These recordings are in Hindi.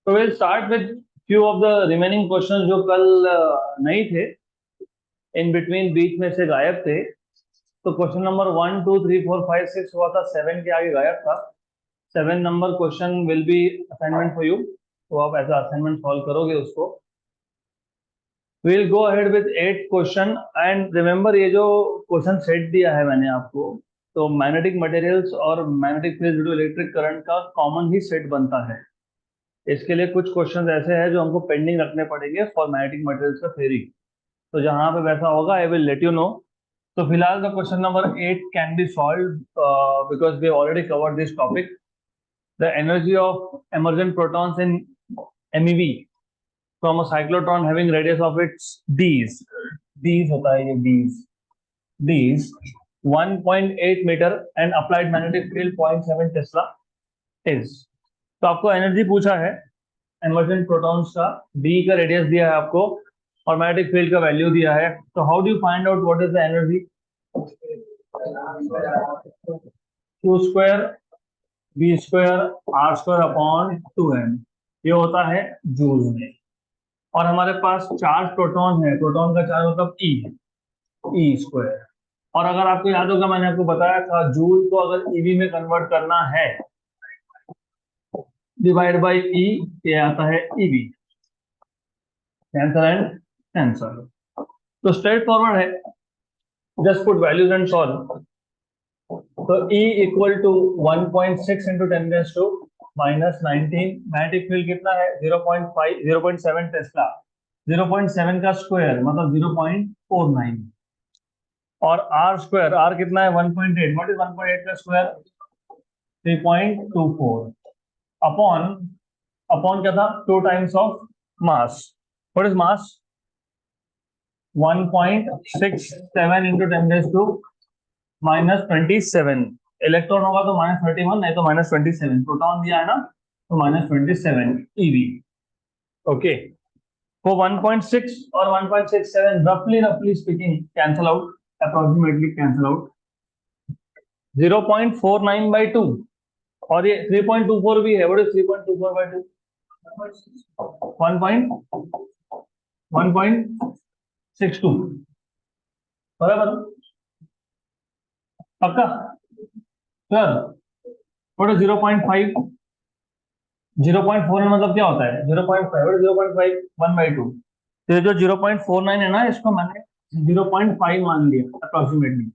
तो will start with few of the remaining question जो कल नहीं थे, इन बिटवीन बीच में से गायब थे। तो क्वेश्चन नंबर 1 2 3 4 5 6 हुआ था, 7 के आगे गायब था। 7 number question will be assignment for you. तो आप ऐसा असाइनमेंट सॉल्व करोगे उसको। Will go ahead with 8 question and remember ये जो क्वेश्चन सेट दिया है मैंने आपको, तो मैग्नेटिक मटेरियल्स और magnetic field due electric current का कॉमन ही सेट बनता है। इसके लिए कुछ क्वेश्चन ऐसे हैं जो हमको पेंडिंग रखने पड़ेंगे फॉर मैग्नेटिक मटेरियल्स का थ्योरी। तो जहां पे वैसा होगा I will let you know. तो फिलहाल the question number 8 can be solve because we already covered this topic. The energy of emergent protons in MEV from a cyclotron having radius of its d's होता है ये d's 1.8 metre and applied magnetic field 0.7 tesla is। तो आपको एनर्जी पूछा है emergent protons का, d का रेडियस दिया है आपको और मैग्नेटिक फील्ड का वैल्यू दिया है। तो how do you find out what is the energy? q square b square r square upon 2m, ये होता है जूल में। और हमारे पास चार्ज प्रोटॉन है, प्रोटॉन का चार्ज मतलब ई स्क्वायर। और अगर आपको याद होगा मैंने आपको बताया था जूल को अगर ईवी में कन्वर्ट करना है, डिवाइड बाई ई, ये आता है ईवी। Cancel and cancel. तो स्ट्रेट फॉरवर्ड है, just put values and solve. तो E equal to 1.6 into 10⁻⁻19। Magnetic field कितना है? 0.5 0.7 टेस्ला। 0.7 का स्क्वायर मतलब 0.49। और R स्क्वायर, R कितना है? 1.8। व्हाट इज 1.8 का स्क्वायर? 3.24 अपॉन अपॉन क्या था? 2 times of mass. What is mass? 1.67 into 10⁻⁻27। Electron होगा तो -31, नहीं तो -27। प्रोटॉन दिया है ना, तो -27 ईवी। ओके, वो 1.6 और 1.67 रफली speaking cancel out, approximately cancel out. 0.49/2 और ये 3.24 भी है। What is 3.24/2? 1.62 बराबर पक्का सर। What is 0.5? 0.4 मतलब क्या होता है? 0.5 0.5 1/2। तो ये जो 0.49 है ना, इसको मैंने 0.5 मान लिया अप्रोक्सीमेटली।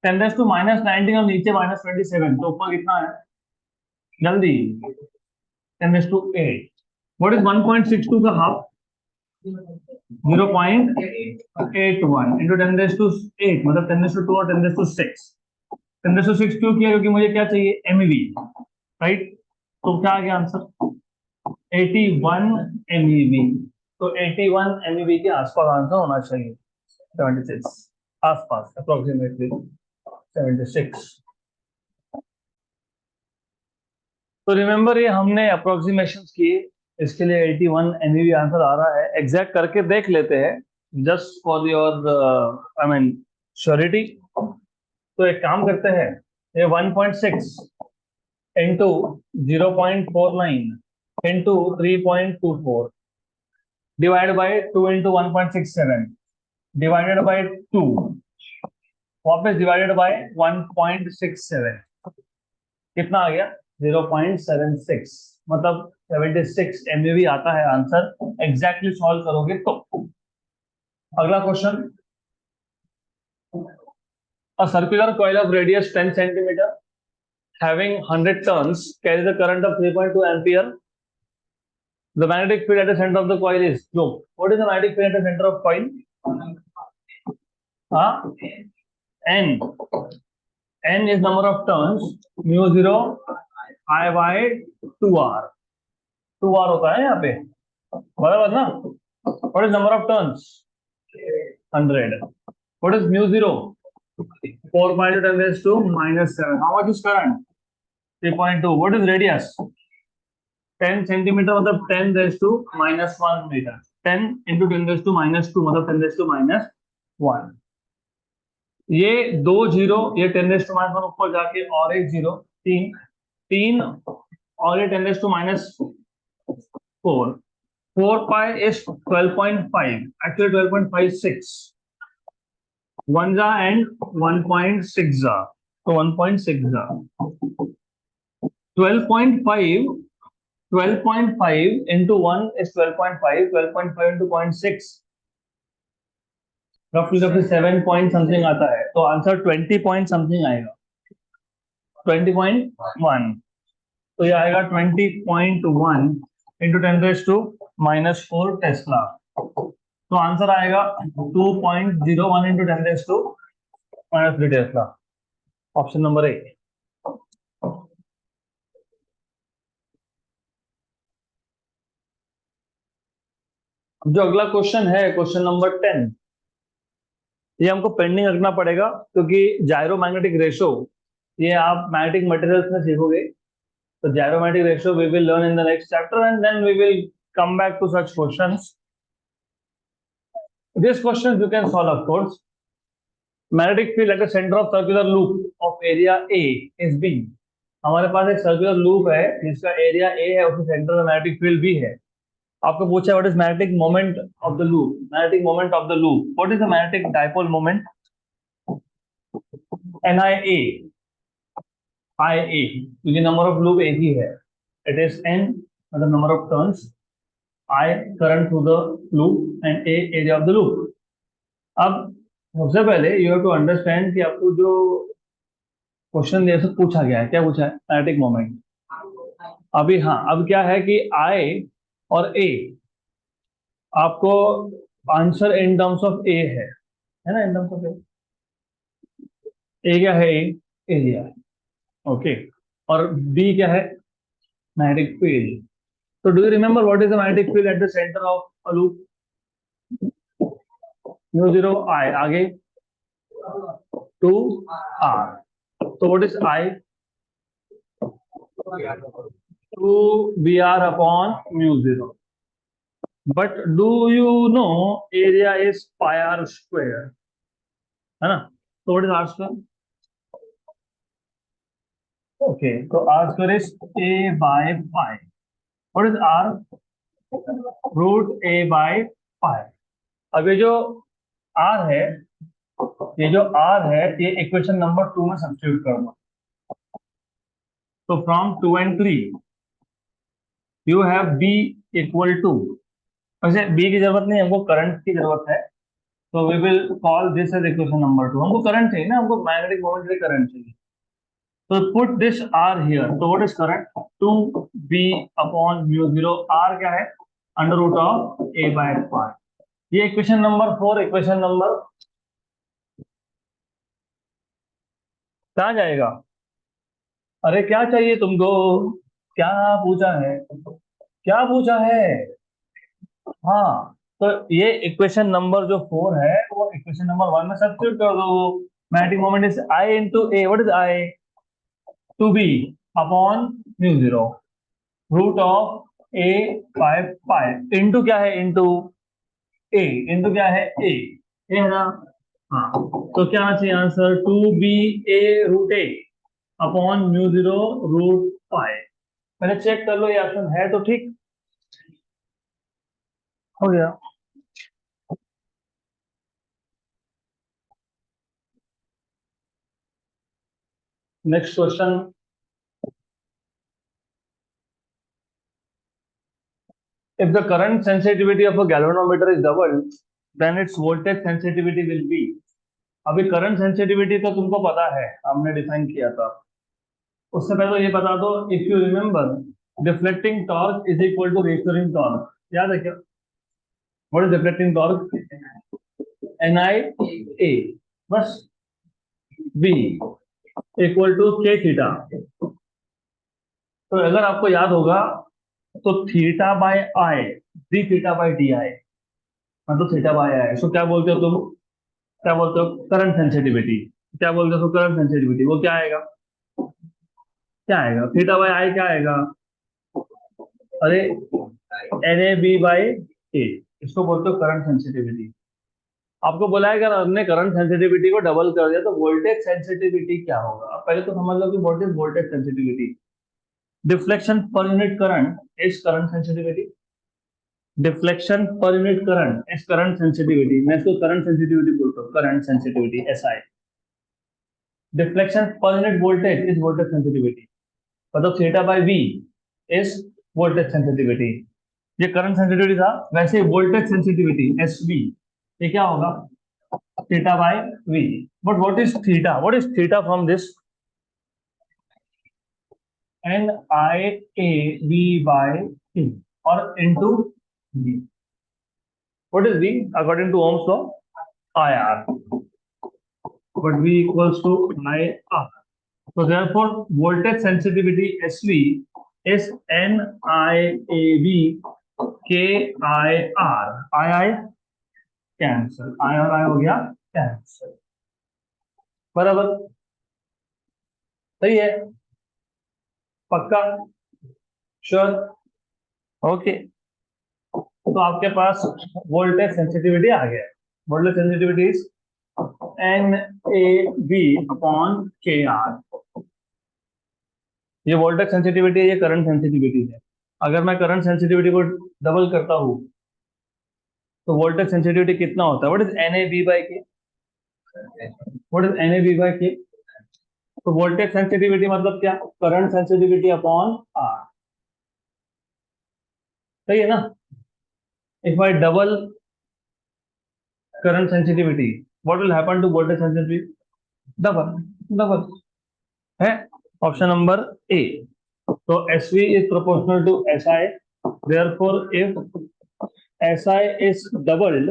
10⁻⁻19 और नीचे -27, तो ऊपर कितना है जल्दी? 10⁻8। व्हाट इज 1.62 का हाफ? 0.81 इंटू 10⁻8 मतलब 10⁻2 और 10⁻6। 10⁻6 क्यों किया? क्योंकि मुझे क्या चाहिए? MeV, right? तो क्या आ गया आंसर? 81 एमईवी। तो 81 एमईवी के आसपास आंसर होना चाहिए। 76 आसपास, अप्रोक्सीमेटली 76। तो रिमेंबर ये हमने अप्रोक्सीमेशंस किए, इसके लिए 81 एमईवी आंसर आ रहा है। एग्जैक्ट करके देख लेते हैं just for your I mean surety. तो एक काम करते हैं, ये 1.6 into 0.49 into 3.24 divide by 2 into 1.67 divided by 2 वापस डिवाइडेड बाय 1.67, कितना आ गया? 0.76 मतलब 76 एमईवी आता है आंसर। एग्जैक्टली सॉल्व करोगे तो। अगला question, a circular coil of radius 10 centimetre having 100 turns carries a current of 3.2 ampere. The magnetic field at the center of the coil is जो, what is the magnetic field at the center of coil? N is number of turns, μ0 I by 2r। 2r होता है यहाँ पे, बराबर ना? What is number of turns? 100. What is μ0? 4.10⁻⁻7. How much is current? 3.2. What is radius? 10 centimetre मतलब 10⁻⁻1 मीटर। 10 इंटू 10⁻⁻2 मतलब 10⁻⁻1। ये 2 जीरो, ये 10⁻⁻1 ऊपर जाके और एक जीरो, 3 3 और ये 10⁻⁻ 4. 4 pi is 12.5. Actually 12.56. 1 जा and 1.6 जा. So 1.6 जा. 12.5. 12.5 into 1 is 12.5. 12.5 into 0.6. roughly 7 point something आता है. तो आंसर 20 point something आएगा. 20.1. तो ये आएगा 20.1 into 10 raised to -4 टेस्ला. तो आंसर आएगा 2.01 into 10 raised to -3 Tesla. Option number ए. जो अगला क्वेश्चन है क्वेश्चन नंबर 10, ये हमको पेंडिंग रखना पड़ेगा क्योंकि जायरोमैग्नेटिक रेशो ये आप मैग्नेटिक मटेरियल्स में सीखोगे. तो gyromagnetic ratio we will learn in the next chapter and then we will come back to such questions. This question you can solve, of course. Magnetic field at the center of circular loop of area A is B. हमारे पास एक सर्कुलर लूप है जिसका एरिया A है, उसके सेंटर में मैग्नेटिक फील्ड B है. आपको पूछा what is magnetic moment of the loop. Magnetic moment of the loop, what is the magnetic dipole moment? NIA. IA क्योंकि नंबर ऑफ लूप एक ही है. इट इज N मतलब number of turns, I current through the loop and A area of the loop. अब सबसे पहले you have to understand कि आपको जो क्वेश्चन जैसे पूछा गया है, क्या पूछा है? Magnetic moment. अभी हाँ, अब क्या है कि I और A आपको answer in terms of A है ना, इन टर्म्स ऑफ A क्या है? एरिया है. ओके. और B क्या है? Magnetic field. So do you remember what is the magnetic field at the center of a loop? Mu 0 I. आगे 2 R. So what is I? 2 BR upon mu 0. But do you know area is pi R square? है ना? So what is R square? Okay. So R square is A by pi. What is R? Root A by pi. अब ये जो R है, ये इक्वेशन नंबर 2 में सब्स्टिट्यूट करूंगा. तो from 2 and 3 you have B equal to, वैसे B की जरूरत नहीं, हमको करंट की जरूरत है. तो we will call this as equation number 2. हमको करंट चाहिए ना, हमको मैग्नेटिक मोमेंट से करंट चाहिए. तो पुट दिस R हियर. तो what is current? 2B upon mu 0. R क्या है? Under root of A by pi. ये इक्वेशन नंबर 4. इक्वेशन नंबर कहाँ जाएगा? अरे क्या चाहिए तुमको? क्या पूछा है? क्या पूछा है? हाँ, तो ये इक्वेशन नंबर जो 4 है वो इक्वेशन नंबर 1 में सब्स्टिट्यूट कर दो. Magnetic moment is I into A. What is I? 2B upon mu 0 root of A by pi. Into क्या है? Into A. इंटू क्या है? A है ना. हाँ, तो क्या चाहिए answer? 2BA root A upon mu 0 root pi. पहले चेक कर लो ये ऑप्शन है तो ठीक हो गया. Next question. If the current sensitivity of a galvanometer is doubled, then its voltage sensitivity will be. अभी करंट सेंसिटिविटी तो तुमको पता है, हमने डिफाइन किया था. उससे पहले ये बता दो, if you remember deflecting torque is equal to restoring torque. याद है क्या? What is deflecting torque? NIA बस. B equal to K theta. तो अगर आपको याद होगा तो theta by I D theta by D I मतलब थीटा बाय आई. सो क्या बोलते हो तुम? क्या बोलते हो? Current sensitivity. क्या बोलते हो? Current sensitivity. वो क्या आएगा? क्या आएगा? थीटा बाय आई क्या आएगा? अरे NAB बाय ए. इसको बोलते हो करंट सेंसिटिविटी. आपको बोला है अगर हमने करंट सेंसिटिविटी को डबल कर दिया तो वोल्टेज सेंसिटिविटी क्या होगा? पहले तो समझ लो कि what is voltage sensitivity. Deflection per unit current is current sensitivity. Deflection per unit current is current sensitivity, मैं इसको करंट सेंसिटिविटी बोलता हूँ, current sensitivity SI। Deflection per unit voltage is voltage sensitivity, मतलब theta by V is voltage sensitivity. ये करंट सेंसिटिविटी था, वैसे वोल्टेज सेंसिटिविटी SV ये क्या होगा, theta by V। But what is theta, what is theta from this, NIAV by T or into V। What is V according to Ohm's law? IR, but V equals to IR. So therefore, voltage sensitivity SV is NIAV KIR। I cancel, I और I हो गया कैंसल, बराबर, सही है, पक्का, श्योर, ओके। तो आपके पास वोल्टेज सेंसिटिविटी आ गया, voltage sensitivity is NAV upon KR। ये वोल्टेज सेंसिटिविटी है, ये करंट सेंसिटिविटी है। अगर मैं करंट सेंसिटिविटी को डबल करता हूं तो वोल्टेज सेंसिटिविटी कितना होता है, what is NAV by K, what is NAV by K। तो वोल्टेज सेंसिटिविटी मतलब क्या, करंट सेंसिटिविटी अपॉन R, सही है ना। If I double current sensitivity what will happen to voltage sensitivity, double, double है, ऑप्शन नंबर ए। तो SV is proportional to SI, therefore if SI is doubled,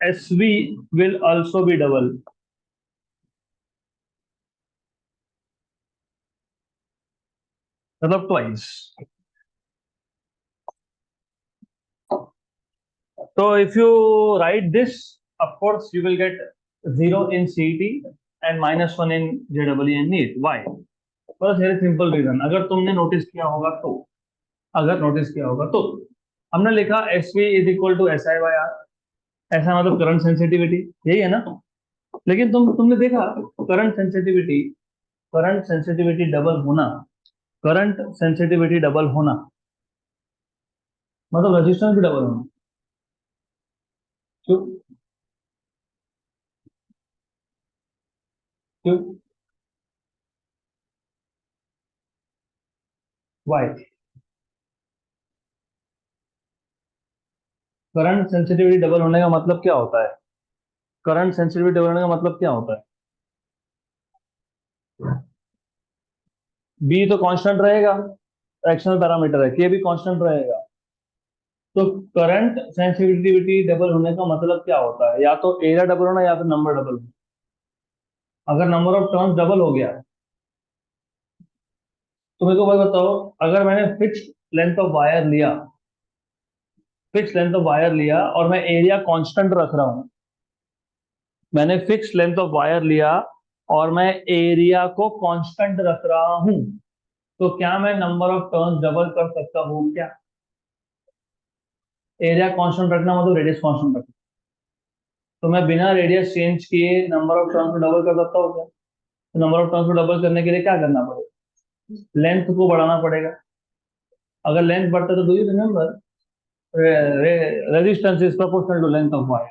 SV will also be double, मतलब twice। So if you write this, of course you will get 0 in CET and -1 in JEE and NEET। Why? For a very simple reason, अगर तुमने नोटिस किया होगा तो, अगर नोटिस किया होगा तो हमने लिखा SV is equal to SI by R, ऐसा मतलब करंट सेंसिटिविटी, यही है ना। लेकिन तुमने देखा करंट सेंसिटिविटी डबल होना, करंट सेंसिटिविटी डबल होना मतलब रेजिस्टेंस भी डबल होना, क्यों, क्यों, वाई। करंट सेंसिटिविटी डबल होने का मतलब क्या होता है, करंट सेंसिटिविटी डबल होने का मतलब क्या होता है, बी तो कांस्टेंट रहेगा, फ्रैक्शनल पैरामीटर है, के भी कांस्टेंट रहेगा। तो करंट सेंसिटिविटी डबल होने का मतलब क्या होता है, या तो एरिया डबल होना या फिर नंबर डबल होना। अगर नंबर ऑफ टर्न्स डबल हो गया तो मेरे को भाई बताओ, अगर मैंने फिक्स लेंथ ऑफ वायर लिया और मैं एरिया कांस्टेंट रख रहा हूं, मैंने फिक्स लेंथ ऑफ वायर लिया और मैं एरिया को कांस्टेंट रख रहा हूं, तो क्या मैं नंबर ऑफ टर्न्स डबल कर सकता हूं क्या। एरिया कांस्टेंट रखना मतलब रेडियस कांस्टेंट रखना, तो मैं बिना रेडियस चेंज किए नंबर ऑफ टर्न्स को डबल कर सकता हूँ क्या। तो नंबर ऑफ टर्न्स को डबल करने के लिए क्या करना पड़ेगा, लेंथ को बढ़ाना पड़ेगा। अगर लेंथ बढ़ता है तो do you remember resistance is proportional to length of wire,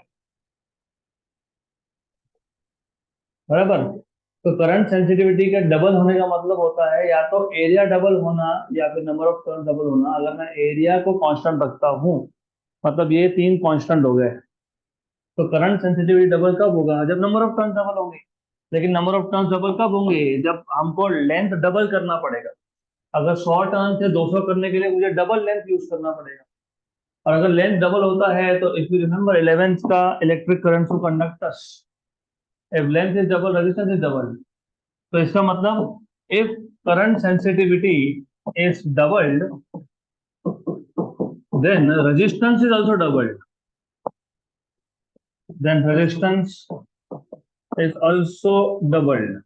बराबर। तो करंट सेंसिटिविटी का डबल होने का मतलब होता है या तो एरिया डबल होना या फिर नंबर ऑफ टर्न डबल होना। अगर मैं एरिया को कांस्टेंट रखता हूं मतलब ये तीन कांस्टेंट हो गए, तो करंट सेंसिटिविटी डबल कब होगा, जब नंबर ऑफ टर्न डबल होंगे। लेकिन नंबर ऑफ टर्न डबल कब होंगे, जब हमको लेंथ डबल करना पड़ेगा। अगर 100 टर्न से 200 करने के लिए मुझे डबल लेंथ यूज करना पड़ेगा। और अगर लेंथ डबल होता है तो इफ यू रिमेंबर 11th का electric current two conductors, if length is double resistance is double. तो इसका मतलब if current sensitivity is doubled then resistance is also doubled, then resistance is also doubled।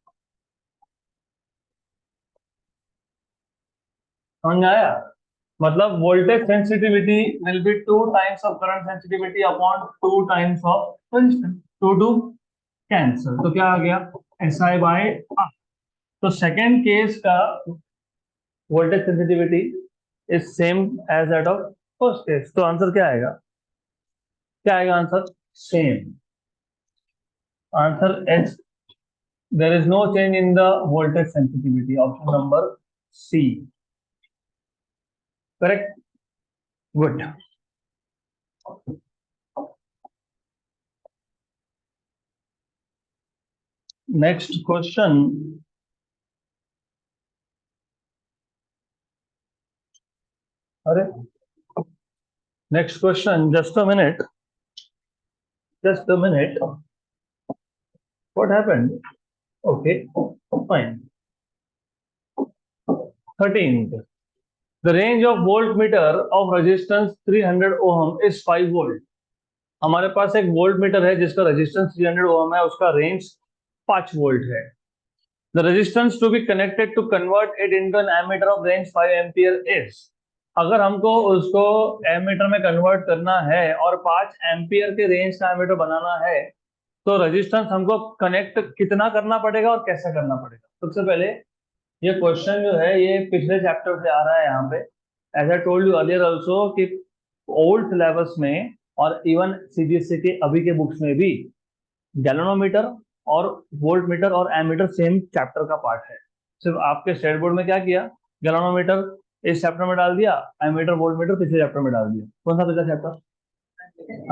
समझ में आया, मतलब voltage sensitivity will be 2 times of current sensitivity upon 2 times of resistance, two two cancel, तो क्या आ गया SI बाय R। तो सेकेंड केस का voltage sensitivity is same as that of first case. तो आंसर क्या आएगा? क्या आएगा आंसर? Same. Answer H, there is no change in the voltage sensitivity. Option number C. Correct? Good. Next question. Arre, next question. Just a minute. Just a minute. What happened? Okay, fine. 13th. The range of voltmeter of resistance 300 ohm is 5 volt. हमारे पास एक वोल्ट मीटर है जिसका रेजिस्टेंस 300 ओम है, उसका रेंज 5 वोल्ट है। The resistance to be connected to convert it into an ammeter of range 5 ampere is, अगर हमको उसको एमीटर में कन्वर्ट करना है और 5 एम्पियर के रेंज का एमीटर बनाना है, तो रेजिस्टेंस हमको कनेक्ट कितना करना पड़ेगा और कैसे करना पड़ेगा? सबसे पहले ये क्वेश्चन जो है ये पिछले चैप्टर से आ रहा है यहाँ पे। As I told you earlier also कि ओल्ड सिलेबस में और इवन सीबीएसई के अभी के बुक्स में भी गैलोनोमीटर और वोल्ट मीटर और एमीटर सेम चैप्टर का पार्ट है। सिर्फ आपके स्टेट बोर्ड में क्या किया, गैलोनोमीटर इस चैप्टर में डाल दिया, एमीटर वोल्ट मीटर पिछले चैप्टर में डाल दिया। कौन सा पिछला चैप्टर?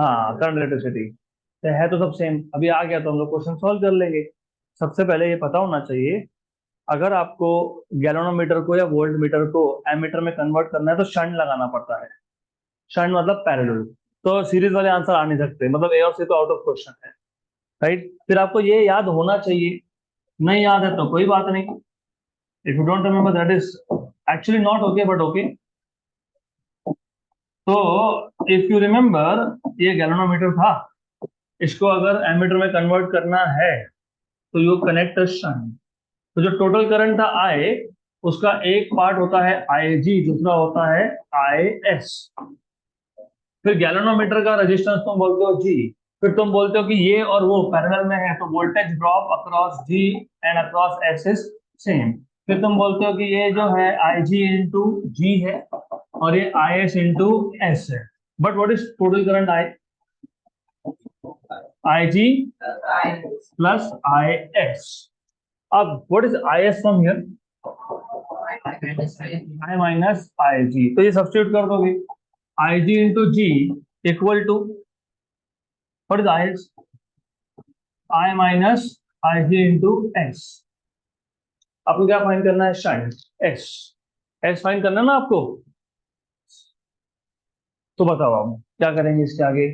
हाँ, करंट इलेक्ट्रिसिटी। तो है तो सब सेम। अभी आ गया तो हम लोग क्वेश्चन सॉल्व कर लेंगे। सबसे पहले ये पता होना चाहिए, अगर आपको गैलोनोमीटर को या वोल्ट मीटर को एमीटर में कन्वर्ट करना है तो शंट लगाना पड़ता है। शंट मतलब पैरेलल। तो सीरीज वाले आंसर आ नहीं सकते, मतलब ए और सी तो आउट ऑफ क्वेश्चन है, राइट? फिर आपको ये याद होना चाहिए, नहीं याद है तो कोई बात नहीं। If you don't remember that is actually not okay, but okay. तो इफ यू रिमेम्बर, ये गैलोनोमीटर था, इसको अगर एमीटर में कन्वर्ट करना है तो यू कनेक्ट शंट। तो जो टोटल करंट था आई, उसका एक पार्ट होता है आई जी, दूसरा होता है आई एस। फिर गैलोनोमीटर का रेजिस्टेंस तुम बोलते हो जी, फिर तुम बोलते हो कि ये और वो पैरेलल में है तो voltage drop across G and across S is same. फिर तुम बोलते हो कि ये जो है आई जी इंटू जी है और ये आई एस इंटू एस है। But what is total current? I G plus I S. अब what is I S from here? I minus I G. तो ये सब्स्टिट्यूट कर दोगे, I G into G equal to what is I S? I minus I G into S. आपको क्या फाइंड करना है? Shunt S. एस फाइंड करना है ना आपको। तो बताओ आप क्या करेंगे इसके आगे?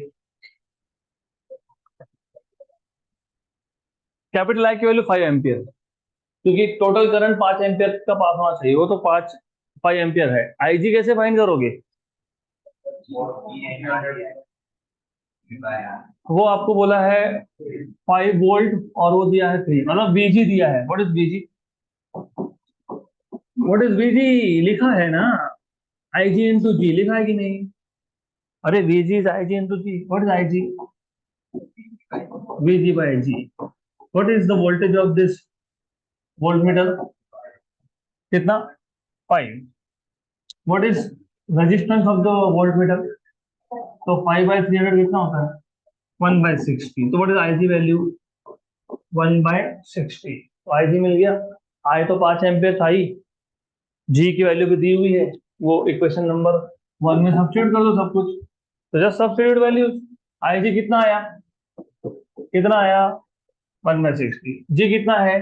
कैपिटल आई की वैल्यू 5 एम्पियर, क्योंकि टोटल करंट 5 एम्पियर का पास होना चाहिए, वो तो 5 एम्पियर है। आईजी कैसे फाइंड करोगे? वो आपको बोला है 5 वोल्ट और वो दिया है 3, मतलब वीजी दिया है। What is VG? What is VG लिखा है ना, आई जी इंटू जी लिखा है कि नहीं? अरे VG is I G into G. What is I G? VG by G. What is the voltage of this voltmeter? कितना? 5। What is resistance of the voltmeter? तो 5/300 कितना होता है? 1/60। तो what is I G value? 1/60। तो आई जी मिल गया। आई तो 5 एम्पियर था ही, जी की वैल्यू भी दी हुई है, वो इक्वेशन नंबर 1 में सब्स्टिट्यूट कर दो सब कुछ। तो जस्ट सब्स्टिट्यूट वैल्यू। आई जी कितना आया? कितना आया? 1/60। जी कितना है?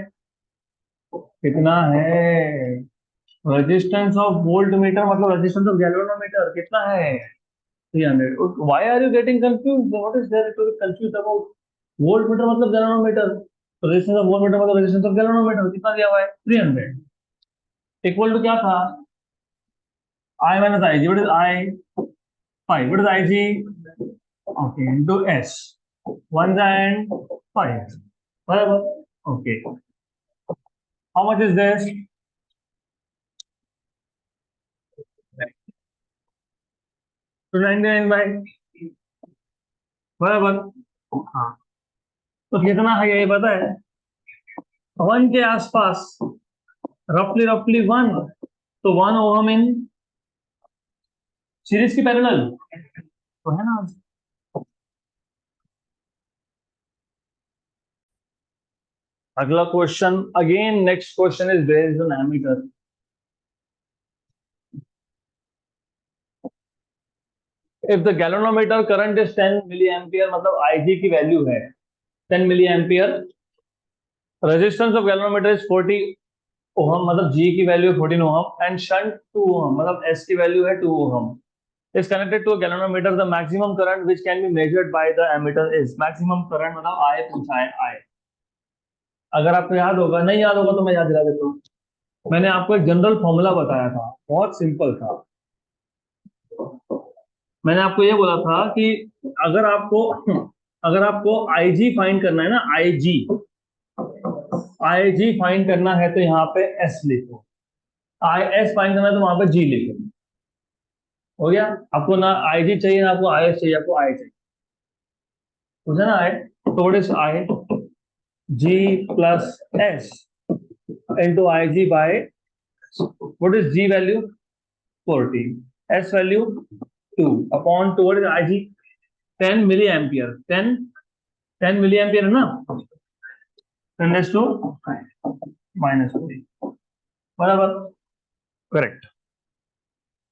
कितना है? रेजिस्टेंस ऑफ वोल्ट मीटर मतलब रेजिस्टेंस ऑफ गैल्वेनोमीटर कितना है? 300। Why are you getting confused? What is there to be confused about? Volt meter मतलब गैल्वेनोमीटर, तो रेजिस्टेंस ऑफ वोल्ट मीटर मतलब रेजिस्टेंस ऑफ गैल्वेनोमीटर। कितना दिया हुआ है? 300। इक्वल टू क्या था? I minus IG. What is I? 5. What is IG? Okay, into S. 1 and 5. Whatever. Okay. How much is this? 299 by बराबर। हाँ, तो कितना है ये पता है? 1 के आसपास, रफली रफली 1। तो 1 ओहम इन सीरीज की पैरेलल तो है ना। अगला question, again next question is based on ammeter. If the galvanometer current is 10 milliampere, मतलब आईजी की वैल्यू है 10 milliampere, resistance of galvanometer is 40 ohm, मतलब जी की value 14 ohm, and shunt 2 ohm, मतलब एस की वैल्यू है 2 ohm, is connected to a galvanometer. The maximum current which can be measured by the ammeter is, maximum current मतलब I पूछा है I। अगर आपको याद होगा, नहीं याद होगा तो मैं याद दिला देता हूँ। मैंने आपको एक जनरल फॉर्मूला बताया था, बहुत सिंपल था। मैंने आपको ये बोला था कि अगर आपको अगर आपको IG फाइंड करना है ना, IG फाइंड करना है तो यहाँ पे S लिखो, IS फाइंड करना है तो वहां पे G लिखो। हो गया। आपको ना IG चाहिए ना आपको IS चाहिए, आपको I चाहिए, समझा ना। I तो what is I, G plus S into IG by, what is G value 40, S value 2 upon 2, what is IG 10 milliampere, 10 milliampere है ना, 10 raised to minus 3, बराबर, करेक्ट।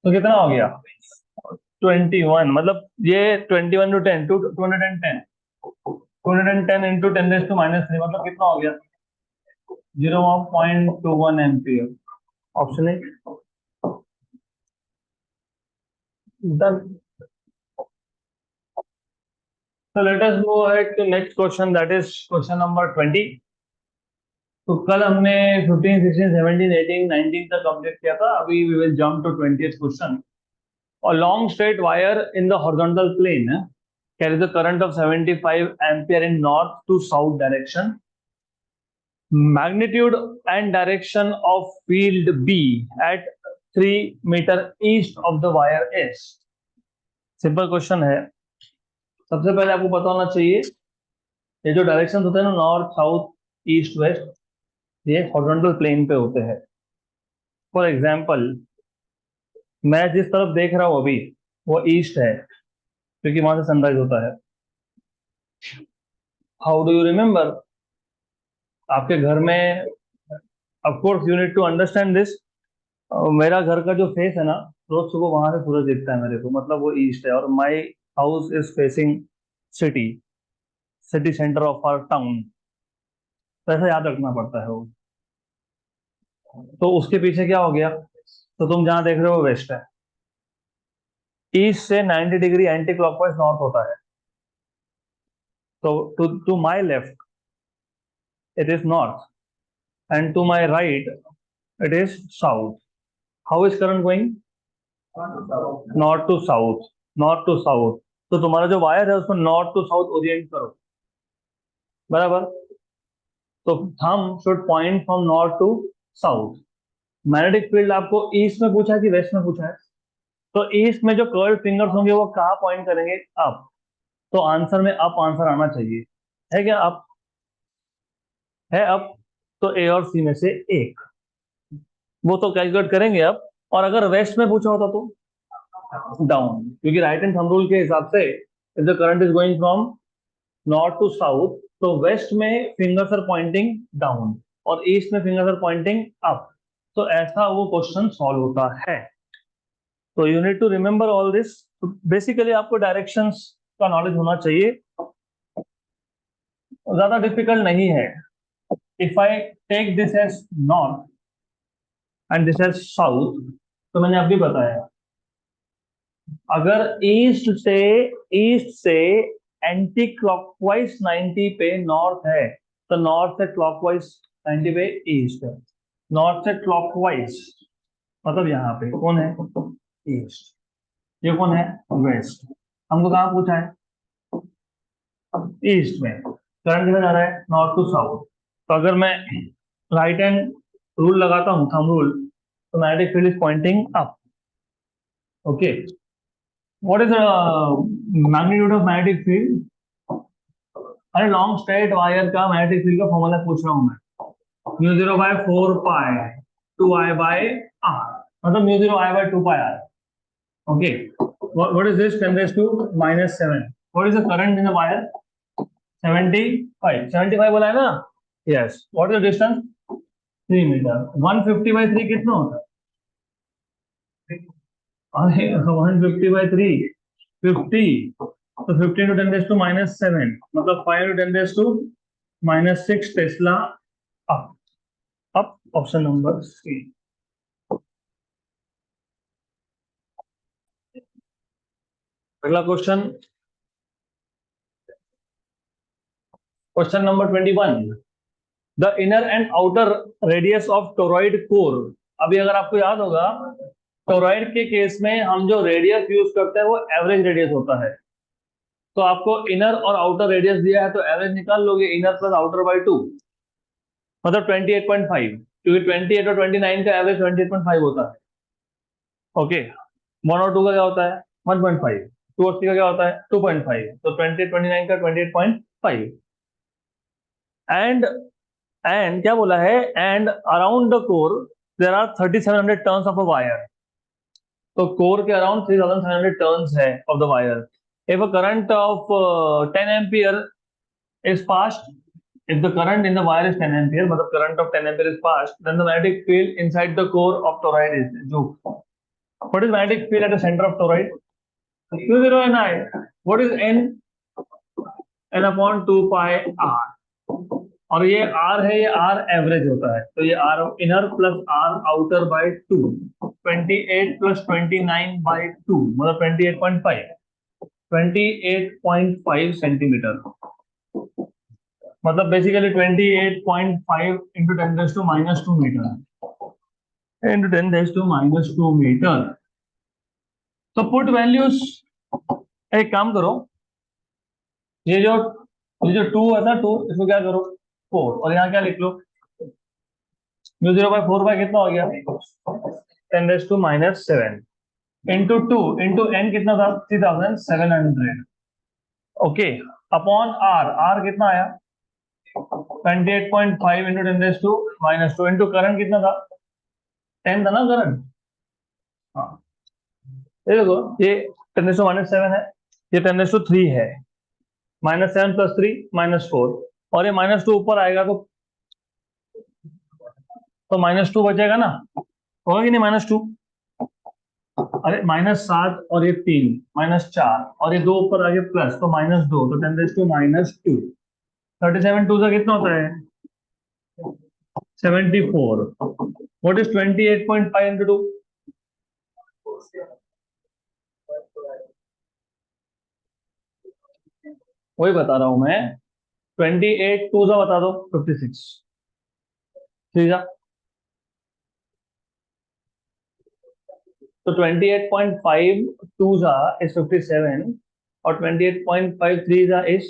तो कितना हो गया 21, मतलब ये 21 to 10 to 210, 210 into 10 raise to minus 3, मतलब कितना हो गया 0.21 ampere. Option A done. So let us move ahead to next question, that is question number 20। तो कल हमने 15, 16, 17, 18, 19 तक कंप्लीट किया था। अभी we will jump to 20th question। A long straight wire in the horizontal plane carries the current of 75 ampere in north to south direction. Magnitude and direction of field B at 3 meter east of the wire is। Simple question है। सबसे पहले आपको पता होना चाहिए ये जो डायरेक्शन होते हैं ना, नॉर्थ साउथ ईस्ट वेस्ट, ये हॉरिजॉन्टल प्लेन पे होते हैं। फॉर एग्जांपल मैं जिस तरफ देख रहा हूँ अभी वो ईस्ट है, क्योंकि वहां से सनराइज होता है। हाउ डू यू रिमेम्बर, आपके घर में, of course you need to understand this. मेरा घर का जो फेस है ना, रोज सुबह वहां से सूरज दिखता है मेरे को, मतलब वो ईस्ट है, और my house is facing city, city centre of our town. तो ऐसा याद रखना पड़ता है वो। तो उसके पीछे क्या हो गया, तो तुम जहां देख रहे हो वेस्ट है, ईस्ट से 90 डिग्री एंटी क्लॉकवाइज नॉर्थ होता है। तो to my left it is north, and to my right it is south। How is current going? North to south, north to south। तो तुम्हारा जो वायर है उसको नॉर्थ टू साउथ ओरिएंट करो, बराबर। तो thumb should point from north to south. Magnetic field आपको ईस्ट में पूछा है कि वेस्ट में पूछा है, तो ईस्ट में जो कर्व फिंगर्स होंगे वो कहाँ पॉइंट करेंगे, अप। तो आंसर में अप आंसर आना चाहिए, है क्या अप, है अप। तो ए और सी में से एक, वो तो कैलकुलेट करेंगे अब। और अगर वेस्ट में पूछा होता तो डाउन, क्योंकि राइट हैंड थंब रूल के हिसाब से if the current is going from north to south, तो वेस्ट में फिंगर्स आर पॉइंटिंग डाउन और ईस्ट में फिंगर्स आर पॉइंटिंग अप। तो ऐसा वो क्वेश्चन सॉल्व होता है। तो you need to remember all this. Basically आपको डायरेक्शंस का नॉलेज होना चाहिए, ज्यादा डिफिकल्ट नहीं है। If I take this as north and this as south, तो मैंने अभी बताया अगर ईस्ट से एंटी क्लॉकवाइज 90 पे नॉर्थ है, तो नॉर्थ से क्लॉकवाइज 90 पे ईस्ट है। नॉर्थ से क्लॉकवाइज मतलब यहाँ पे कौन है, ईस्ट। ये कौन है, वेस्ट। हमको कहाँ पूछा है, ईस्ट में। करंट किधर जा रहा है, नॉर्थ टू साउथ। तो अगर मैं राइट हैंड रूल लगाता हूँ, थंब रूल, तो magnetic field is pointing up. Okay, what is magnitude of magnetic field. अरे लॉन्ग स्ट्रेट वायर का मैग्नेटिक फील्ड का फॉर्मूला पूछ रहा हूं मैं, mu 0/4 pi 2 I by R. मतलब mu zero I by 2 pi R. Okay, what is this? 10 raised to minus 7. What is the current in the wire? 75 बोला है ना. Yes. What is the distance? 3 metre. 150 by 3 कितना होता है? अरे 150 by 3 50. तो 50 to 10 raised to minus 7, मतलब 5 to 10 raised to minus 6 tesla up. Up option number C. अगला question, question number 21. The inner and outer radius of toroid core. अभी अगर आपको याद होगा, टोरॉइड के केस में हम जो रेडियस यूज करते हैं वो एवरेज रेडियस होता है. तो आपको इनर और आउटर रेडियस दिया है तो एवरेज निकाल लोगे, इनर प्लस आउटर बाय 2, मतलब 28.5, क्योंकि 28 और 29 का एवरेज 28.5 होता है. ओके, 1 और 2 का क्या होता है? 1.5. 2 और 3 का क्या होता है? 2.5. तो 28 29 का 28.5. एंड क्या बोला है? And around the core there are 3700 turns of a wire. तो कोर के अराउंड 3700 टर्न्स है of the wire. If a current of 10 ampere is passed, if the current in the wire is 10 ampere, मतलब current of 10 ampere is passed, then the magnetic field inside the core of toroid is जो. What is magnetic field at the center of toroid? Q0 and I. What is N? N upon 2 pi R. और ये R है, ये R एवरेज होता है, तो ये R inner plus R outer by 2, 28 plus 29 by 2, मतलब 28.5, 28.5 सेंटीमीटर. मतलब basically 28.5 into 10 raise to minus 2 metre into 10 raise to minus 2 metre. तो पुट वैल्यूज, एक काम करो, ये जो 2 है ना, 2 इसको क्या करो 4, और यहाँ क्या लिख लो, म्यू 0/4 बाय कितना हो गया? 10 raise to minus 7 into 2 into N कितना था? 3700. Okay, upon are. आर कितना आया? 28.5 into 10 raise to minus 2 into current कितना था? 10 था ना करंट. हाँ, ये देखो, ये 10 माइनस 7 है, ये 10 3 है, -7 + 3 -4, और ये -2 ऊपर आएगा तो -2 बचेगा ना, होगा कि नहीं -2? अरे -7 और ये 3 -4 और ये 2 ऊपर आ गए प्लस, तो -2, तो 10 - 2. 37 2 से कितना होता है? 74. What is 28.5 into 2? वही बता रहा हूं मैं. 28 2 सा बता दो, 56. ठीक है, तो 28.5 2 सा इज 57 और 28.5 3 सा इज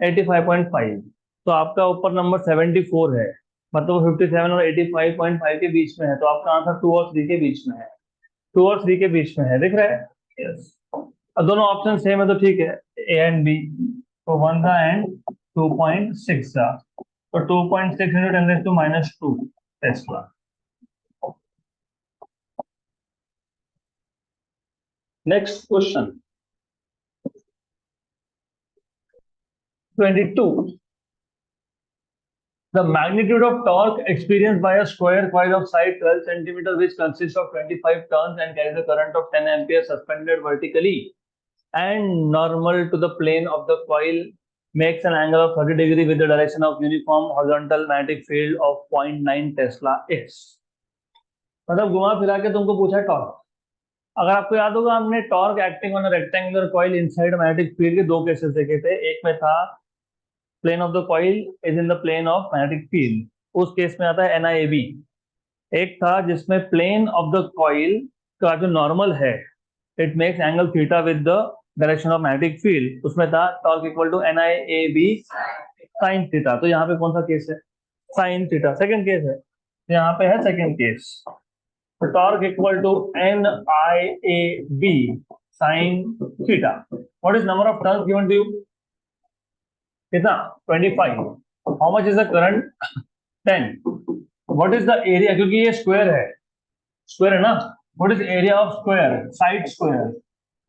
85.5. तो आपका ऊपर नंबर 74 है, मतलब 57 और 85.5 के बीच में है, तो आपका आंसर 2 और 3 के बीच में है. 2 और 3 के बीच में है, दिख रहा है? यस. अब दोनों ऑप्शन सेम है तो ठीक है, ए एंड बी. तो 1 था एंड 2.6 था, तो 2.6 into 10 raise to minus 2 tesla. Next question 22. The magnitude of torque experienced by a square coil of side 12 centimeter which consists of 25 turns and carries a current of 10 ampere suspended vertically and normal to the plane of the coil makes an angle of 30 degree with the direction of uniform horizontal magnetic field of 0.9 Tesla is. मतलब घुमा फिरा के तुमको पूछा टॉर्क. अगर आपको याद होगा, हमने torque acting on a rectangular coil inside magnetic field के दो केसेस देखे थे. एक में था plane of the coil is in the plane of magnetic field, उस केस में आता है NIAB. एक था जिसमें प्लेन ऑफ द कॉइल का जो नॉर्मल है it makes angle theta with the direction of magnetic field, उसमें था torque equal to NIAB sine theta. तो यहाँ पे कौन सा केस है? Sine theta. सेकंड केस है, यहाँ पे है सेकंड केस, तो torque equal to NIAB sine theta. What is number of turns given to you? कितना? 25. How much is the current? 10. What is the area, क्योंकि ये स्क्वायर है ना, what is area of square, side square,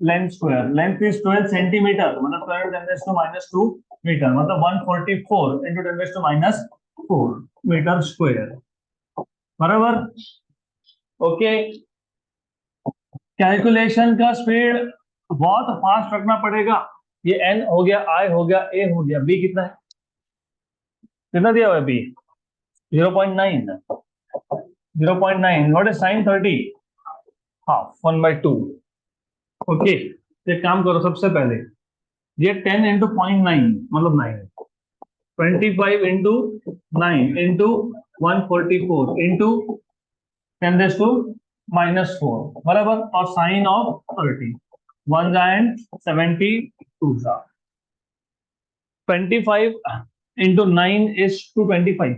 length is 12 centimetre, मतलब 12 × 10⁻² मीटर, मतलब 144 × 10⁻⁴ मीटर स्क्वायर, बराबर। ओके, कैलकुलेशन का स्पीड बहुत फास्ट रखना पड़ेगा। ये n हो गया, i हो गया, a हो गया, b कितना है, कितना दिया हुआ है b, 0.9, 0.9, what is sin 30, half, 1/2। Okay, एक काम करो, सबसे पहले ये 10 × 0.9 मतलब 9, 25 × 9 × 144 × 10⁻⁴, बराबर, और साइन ऑफ 30, 1 and 70 2 जा, 25 × 9 is 225,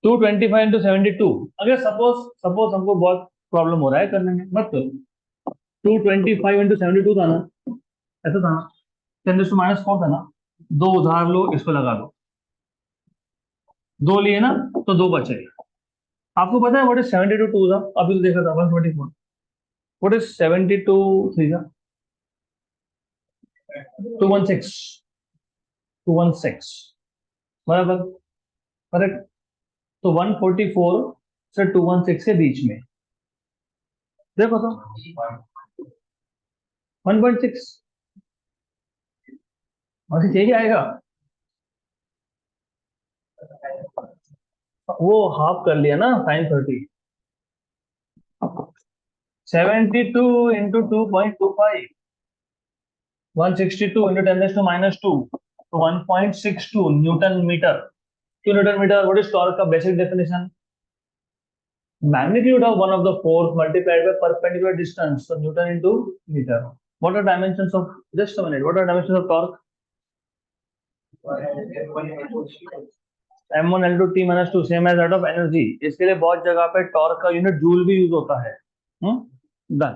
225 × 72। अगर सपोज हमको बहुत प्रॉब्लम हो रहा है करने में, मत करो, 225 × 72 था ना, ऐसा था ना, 10⁻⁴ था ना, दो उधार लो, इसको लगा लो, दो लिए ना तो दो बचे। आपको पता है व्हाट इज 72 2 था, अभी तो देखा था 124, व्हाट इज 72 3 जा, 216, 216, बराबर, करेक्ट। तो 144 से 216 के बीच में देखो तो 1.6, और यही आएगा, वो हाफ कर लिया ना साइन 30, 72 × 2.25, 162 × 10⁻², तो 1.62 न्यूटन मीटर। क्यों newton metre, what is torque का basic definition, magnitude of one of the force multiplied by perpendicular distance, so Newton into meter. What are dimensions of, just a minute, what are dimensions of torque, m1 L2 T minus 2, same as that of energy। इसके लिए बहुत जगह पे टॉर्क का यूनिट जूल भी यूज होता है। डन।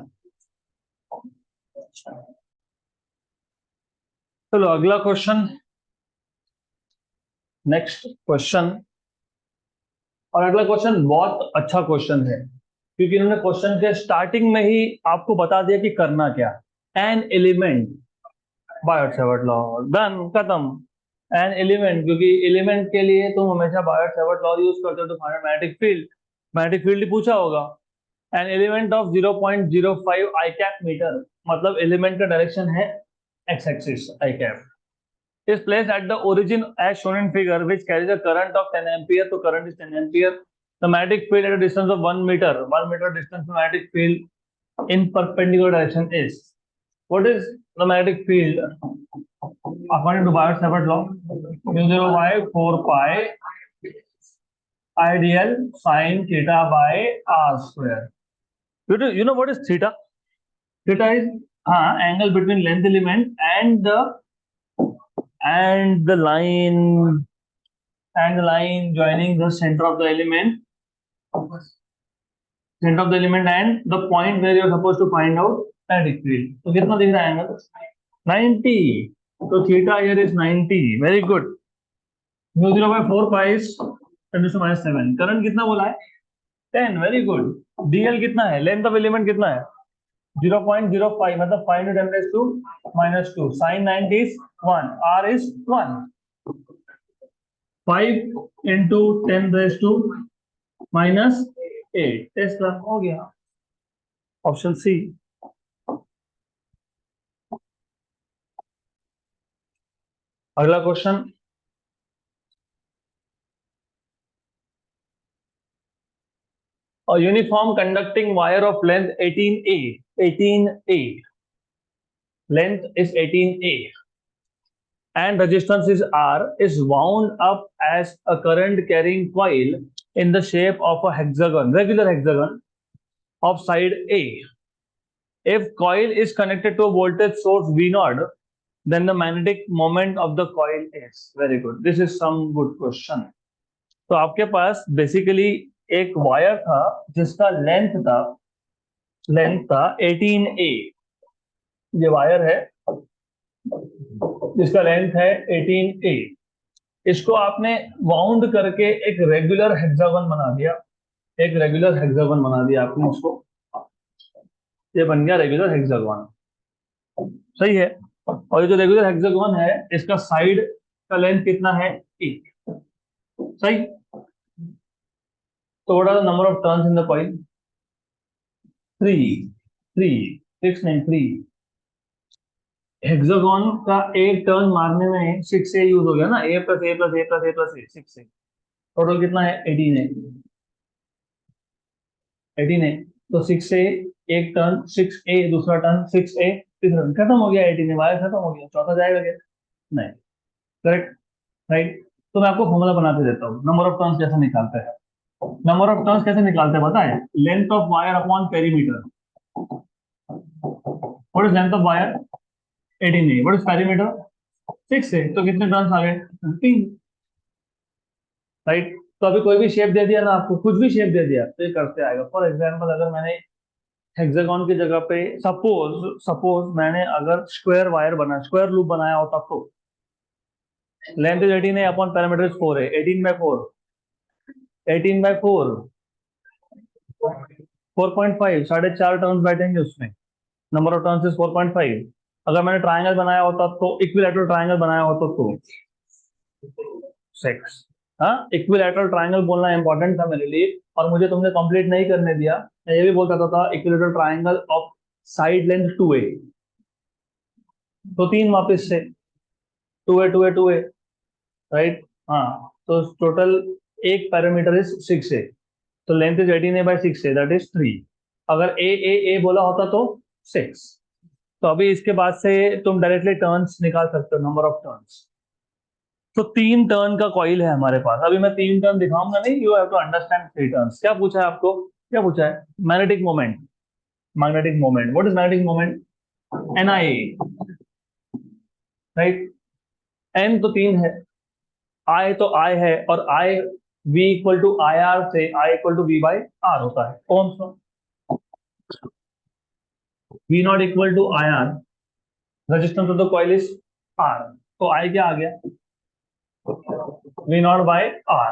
चलो अगला क्वेश्चन, नेक्स्ट क्वेश्चन, और अगला क्वेश्चन बहुत अच्छा क्वेश्चन है, क्योंकि इन्होंने क्वेश्चन के स्टार्टिंग में ही आपको बता दिया कि करना क्या, an element, Biot-Savart law, done, खत्म। एन एलिमेंट, क्योंकि एलिमेंट के लिए तुम हमेशा बायोट-सावर्ट लॉ यूज करते हो तो find magnetic field, magnetic field पूछा होगा। An element of 0.05 I cap metre, मतलब एलिमेंट का डायरेक्शन है X axis, I cap is placed at the origin as shown in figure, which carries a current of 10 ampere, so current is 10 ampere, the magnetic field at a distance of 1 meter, 1 meter distance, the magnetic field in perpendicular direction is, what is the magnetic field according to Biot-Savart law, mu0/4 pi ideal sin theta by r square। You know what is theta? Theta is angle between length element and the line joining the center of the element and the point where you are supposed to find out magnetic field। तो कितना दिख रहा है एंगल, 90, तो theta here is 90, very good. mu0/4 pi is 10⁻⁷, current कितना बोला है, 10, वेरी गुड। dl कितना है, लेंथ ऑफ एलिमेंट कितना है, 0.05, मतलब 5 × 10⁻², sin 90 is 1, r is 1, 5 × 10⁻⁸, Tesla हो गया, ऑप्शन सी। अगला question, a uniform conducting wire of length 18a, length is 18a and resistance is r, is wound up as a current carrying coil in the shape of a hexagon, regular hexagon of side a. If coil is connected to a voltage source V0, then the magnetic moment of the coil is, very good, this is some good question। तो आपके पास बेसिकली एक वायर था जिसका लेंथ था 18a, ये वायर है जिसका लेंथ है 18a, इसको आपने वाउंड करके एक रेगुलर हेक्सागन बना दिया, एक रेगुलर हेक्सागन बना दिया आपने उसको, ये बन गया रेगुलर हेक्सागन। सही है। और ये जो रेगुलर हेक्सागन है इसका साइड का लेंथ कितना है, 8। सही। तो what are the number of turns in the coil, 3, 3, 6 नहीं 3। हेक्सागन का एक टर्न मारने में 6 ए यूज हो गया ना, ए प्लस ए प्लस ए प्लस ए प्लस ए, 6 ए। टोटल कितना है, 18 है, 18 है। तो 6 ए एक टर्न, 6 ए दूसरा टर्न, 6 ए तीसरा टर्न, खत्म हो गया। 18 है, वायर खत्म हो गया, चौथा जाएगा क्या, नहीं। Correct, right. तो मैं आपको फॉर्मूला बना के देता हूँ, नंबर ऑफ टर्न्स कैसे निकालते हैं। नंबर ऑफ टर्न्स कैसे निकालते हैं पता है, length of wire upon perimeter. What is length of wire, 18 है, व्हाट इज पेरीमीटर, 6 है, तो कितने टर्न्स आ गए, 3। राइट। तो अभी कोई भी शेप दे दिया ना आपको, कुछ भी शेप दे दिया तो ये करते आएगा। फॉर एग्जाम्पल अगर मैंने हेक्सागन की जगह पे सपोज सपोज मैंने अगर स्क्वायर वायर बना, स्क्वायर लूप बनाया होता तो लेंथ इज 18 है अपॉन पैरामीटर इज 4 है, 18 बाय 4, 18 बाय 4, 4.5, 4.5 टर्न्स बैठेंगे उसमें। Number of turns is 4.5। अगर मैंने ट्राइंगल बनाया होता तो, इक्विलैटरल ट्राइंगल बनाया होता तो 6। हाँ, इक्विलैटरल ट्राइंगल बोलना इंपॉर्टेंट था मेरे लिए, और मुझे तुमने कंप्लीट नहीं करने दिया। मैं ये भी बोल सकता था equilateral triangle of side length 2a, तो 3 वापस से 2a 2a 2a, राइट। हाँ, तो टोटल एक पैरामीटर इज 6a, तो length is 18a by 6a, that is 3। अगर ए बोला होता तो 6। तो अभी इसके बाद से तुम डायरेक्टली टर्न्स निकाल सकते हो, नंबर ऑफ टर्न्स। तो 3 टर्न का कॉइल है हमारे पास। अभी मैं 3 टर्न दिखाऊंगा नहीं, you have to understand 3 turns. क्या पूछा है आपको, क्या पूछा है, magnetic moment. Magnetic moment, what is magnetic moment, NI, right. N तो 3 है, I तो I है, और I V equal to I R से I equal to V by R होता है, Ohm's law. V naught equal to I R, resistance of the coil is R, तो I क्या आ गया, V naught by R,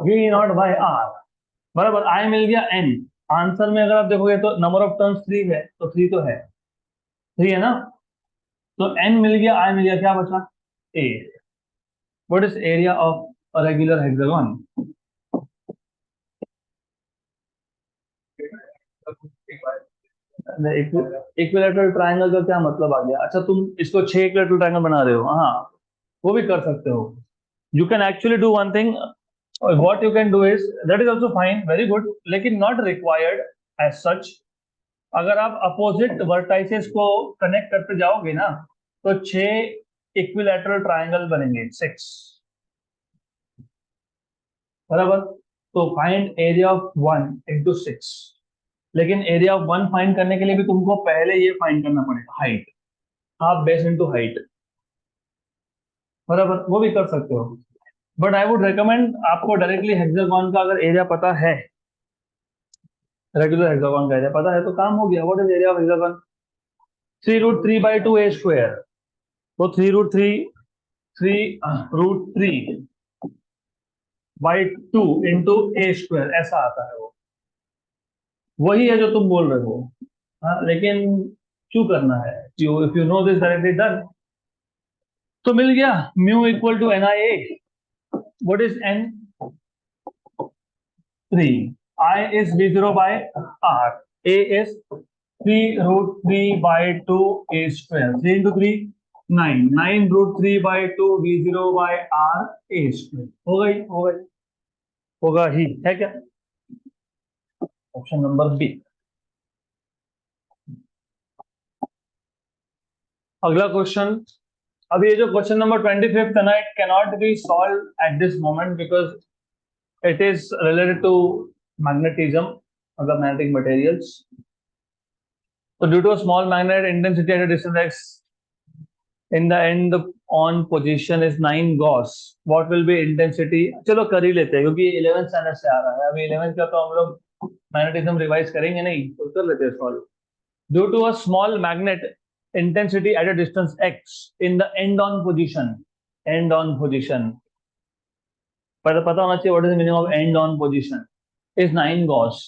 V naught by R बराबर I मिल गया N। आंसर में अगर आप देखोगे तो नंबर ऑफ टर्न्स 3 है, तो 3 तो है, 3 है ना, तो N मिल गया, I मिल गया, क्या बचा, A। What is area of a regular hexagon, equilateral triangle का क्या मतलब आ गया। अच्छा, तुम इसको 6 इक्विलैटरल ट्रायंगल बना रहे हो, हाँ वो भी कर सकते हो। You can actually do one thing, what you can do is, that is also fine, very good, लेकिन नॉट रिक्वायर्ड एज सच। अगर आप अपोजिट वर्टाइसेस को कनेक्ट करते जाओगे ना, तो 6 इक्विलैटरल ट्रायंगल बनेंगे, 6 बराबर। तो फाइंड एरिया ऑफ 1 इंटू 6। लेकिन एरिया ऑफ 1 फाइंड करने के लिए भी तुमको पहले ये फाइंड करना पड़ेगा, height, half base into height, बराबर, वो भी कर सकते हो। बट आई वुड रिकमेंड आपको डायरेक्टली हेक्सागन का अगर एरिया पता है, रेगुलर हेक्सागन का एरिया पता है तो काम हो गया। What is area of hexagon, 3√3/2a square, तो 3√3 इंटू a स्क्वायर, ऐसा आता है वो, वही है जो तुम बोल रहे हो। हाँ, लेकिन क्यों करना है, you if you know this directly done. तो मिल गया म्यू इक्वल टू NIA। व्हाट इज N, 3, I is V0 by R, A is 3√3/2 a square, 3 into 3 9, 9√3/2 V0 by R a square, हो गई, हो गई, होगा ही है क्या, ऑप्शन नंबर बी। अगला क्वेश्चन, अभी ये जो क्वेश्चन नंबर 25 है ना, it cannot be solve at this moment because it is related to magnetism, मतलब magnetic materials. So due to a small magnet intensity at a distance x, in the end on position is 9 Gauss, what will be intensity? चलो कर ही लेते हैं क्योंकि 11th स्टैंडर्ड से आ रहा है, अभी 11th का तो हम लोग मैग्नेटिज्म रिवाइज करेंगे नहीं, तो कर लेते हैं solve. Due to a small magnet intensity at a distance x in the end on position, and on position, पर पता होना चाहिए what is the meaning of and on position, is 9 Gauss.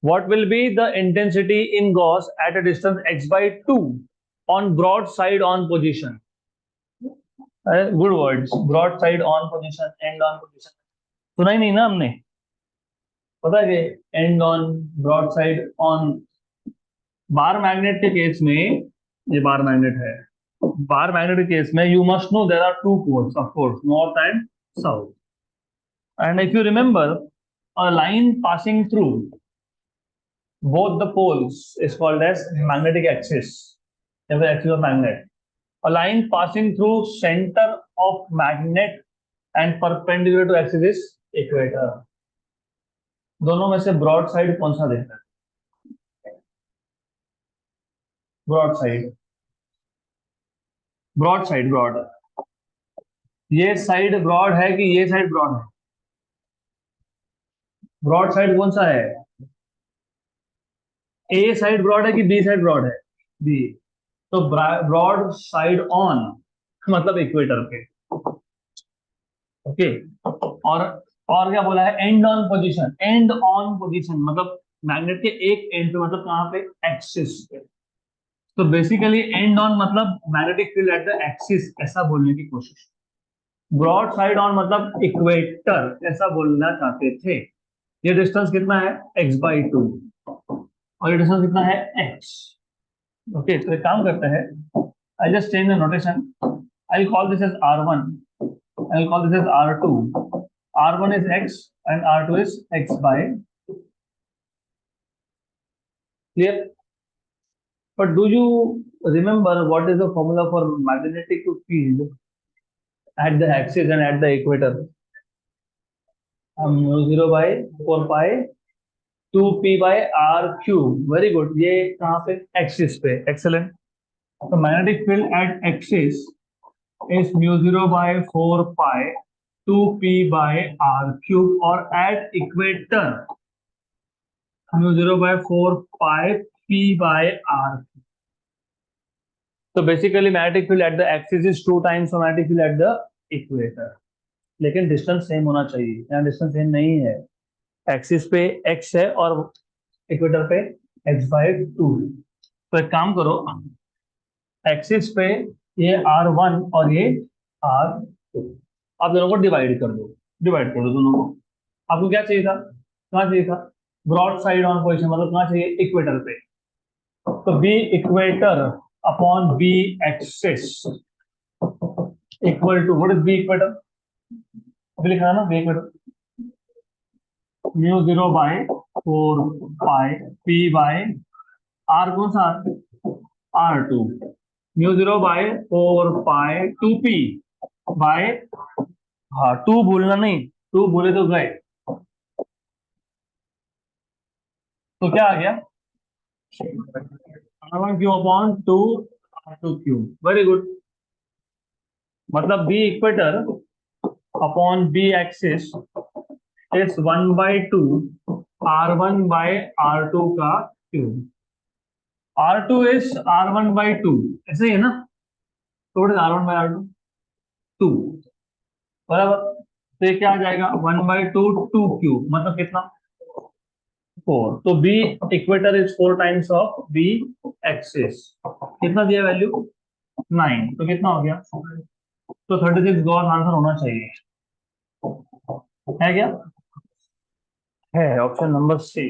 What will be the intensity in Gauss at a distance x by 2 on broadside on position? Good words. Broadside on position, end on position. सुना ही नहीं ना हमने. पता है कि end on, broadside on. Bar magnet के केस में, ये बार मैग्नेट है. बार मैग्नेट के केस में you must know there are two poles, of course, north and south. And if you remember, a line passing through both the poles is called as magnetic axis, the axis of magnet. A line passing through center of magnet and perpendicular to axis is equator. दोनों में से ब्रॉड साइड कौन सा देखता है? Broad side, broad side, broad. ये साइड ब्रॉड है कि ये साइड ब्रॉड है? ब्रॉड साइड कौन सा है? ए साइड ब्रॉड है कि बी साइड ब्रॉड है? बी. तो ब्रॉड साइड ऑन मतलब इक्वेटर पे. ओके. और क्या बोला है? End on position. End on position मतलब मैग्नेट के एक एंड पे, मतलब कहां पे? एक्सिस पे. तो बेसिकली एंड ऑन मतलब magnetic field at the axis, ऐसा बोलने की कोशिश. ब्रॉड साइड ऑन मतलब इक्वेटर, ऐसा बोलना चाहते थे. ये डिस्टेंस कितना है? x by 2. और ये डिस्टेंस कितना है? x. ओके. तो एक काम करते हैं, I just change the notation. I call this as r1, I call this as r2. r1 is x and r2 is x by 2. Clear? But do you remember what is the formula for magnetic field at the axis and at the equator? mu 0 by 4 pi 2p by r cube. Very good. ये कहाँ पे? एक्सिस पे. एक्सेलेंट. तो magnetic field at axis is mu 0 by 4 pi 2p by r cube, और at equator mu 0 by 4 pi p by r. तो basically magnetic field at the axis is 2 times magnetic field at the equator. लेकिन डिस्टेंस सेम होना चाहिए. यहाँ डिस्टेंस सेम नहीं है. एक्सिस पे x है और इक्वेटर पे x by 2. तो एक काम करो, एक्सिस पे ये r1 और ये r2, आप दोनों को डिवाइड कर दो. डिवाइड कर दो दोनों को. आपको क्या चाहिए था? कहाँ चाहिए था? ब्रॉड साइड ऑन पोजिशन मतलब कहाँ चाहिए? इक्वेटर पे. तो B equator upon B axis equal to, what is B equator? अभी लिखा है ना B equator. Mu 0 by 4 pi P by R. कौन सा? r2. Mu 0 by 4 pi 2p bye, हाँ 2 भूलना नहीं, 2 भूले तो गए. तो क्या आ गया? r1 Q upon 2 r2 Q. Very good. मतलब B equator upon B axis is 1 by 2 r1 by r2 का cube. r2 is r1 by 2, ऐसे ही है ना? तो what is r1 by r2? 2. बराबर. तो ये क्या आ जाएगा? 1 by 2 2 क्यूब मतलब कितना? 4. तो b equator is 4 times of b axis. कितना दिया वैल्यू? 9. तो कितना हो गया? तो 36 गॉस आंसर होना चाहिए. है क्या? है ऑप्शन नंबर सी.